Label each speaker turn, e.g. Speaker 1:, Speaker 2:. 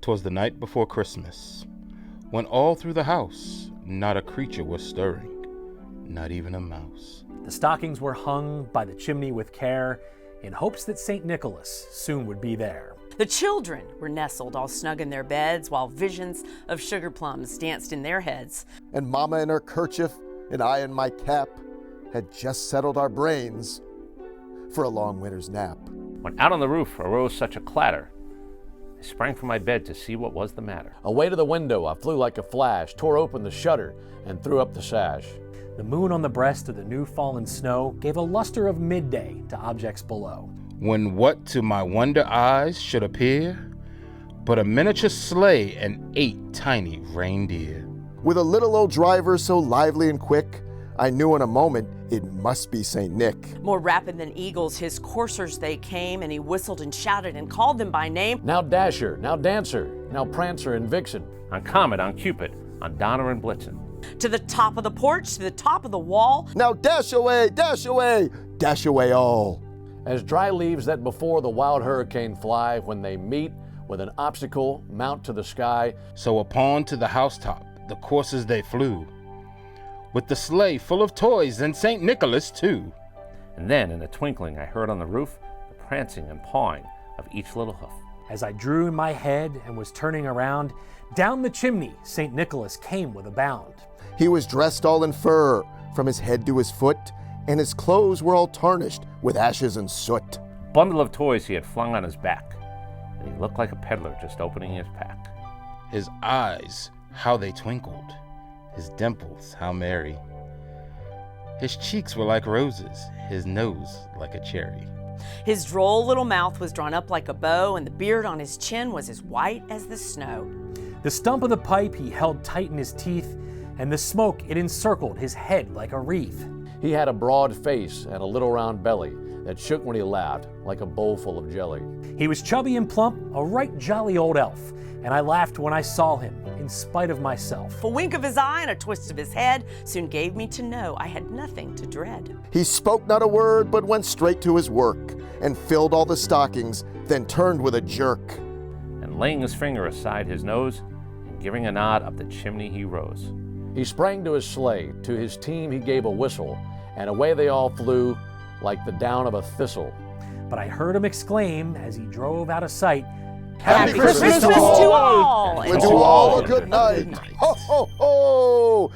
Speaker 1: 'Twas the night before Christmas, when all through the house not a creature was stirring, not even a mouse.
Speaker 2: The stockings were hung by the chimney with care, in hopes that St. Nicholas soon would be there.
Speaker 3: The children were nestled all snug in their beds, while visions of sugar plums danced in their heads.
Speaker 4: And Mama in her kerchief and I in my cap had just settled our brains for a long winter's nap.
Speaker 5: When out on the roof arose such a clatter, I sprang from my bed to see what was the matter.
Speaker 6: Away to the window I flew like a flash, tore open the shutter, and threw up the sash.
Speaker 2: The moon on the breast of the new fallen snow gave a luster of midday to objects below.
Speaker 1: When what to my wonder eyes should appear but a miniature sleigh and 8 tiny reindeer.
Speaker 4: With a little old driver so lively and quick, I knew in a moment it must be St. Nick.
Speaker 3: More rapid than eagles, his coursers they came, and he whistled and shouted and called them by name.
Speaker 6: Now Dasher, now Dancer, now Prancer and Vixen.
Speaker 5: On Comet, on Cupid, on Donner and Blitzen.
Speaker 3: To the top of the porch, to the top of the wall.
Speaker 4: Now dash away, dash away, dash away all.
Speaker 6: As dry leaves that before the wild hurricane fly, when they meet with an obstacle, mount to the sky.
Speaker 1: So upon to the housetop the coursers they flew, with the sleigh full of toys and St. Nicholas too.
Speaker 5: And then in a twinkling I heard on the roof the prancing and pawing of each little hoof.
Speaker 2: As I drew in my head and was turning around, down the chimney St. Nicholas came with a bound.
Speaker 4: He was dressed all in fur, from his head to his foot, and his clothes were all tarnished with ashes and soot.
Speaker 5: A bundle of toys he had flung on his back, and he looked like a peddler just opening his pack.
Speaker 1: His eyes, how they twinkled, his dimples, how merry. His cheeks were like roses, his nose like a cherry.
Speaker 3: His droll little mouth was drawn up like a bow, and the beard on his chin was as white as the snow.
Speaker 2: The stump of the pipe he held tight in his teeth, and the smoke it encircled his head like a wreath.
Speaker 6: He had a broad face and a little round belly that shook when he laughed like a bowl full of jelly.
Speaker 2: He was chubby and plump, a right jolly old elf, and I laughed when I saw him, in spite of myself.
Speaker 3: A wink of his eye and a twist of his head soon gave me to know I had nothing to dread.
Speaker 4: He spoke not a word, but went straight to his work, and filled all the stockings, then turned with a jerk.
Speaker 5: And laying his finger aside his nose, and giving a nod up the chimney he rose.
Speaker 6: He sprang to his sleigh, to his team he gave a whistle, and away they all flew like the down of a thistle.
Speaker 2: But I heard him exclaim as he drove out of sight,
Speaker 3: Happy Christmas to all!
Speaker 4: And to all a good night. Ho, ho, ho!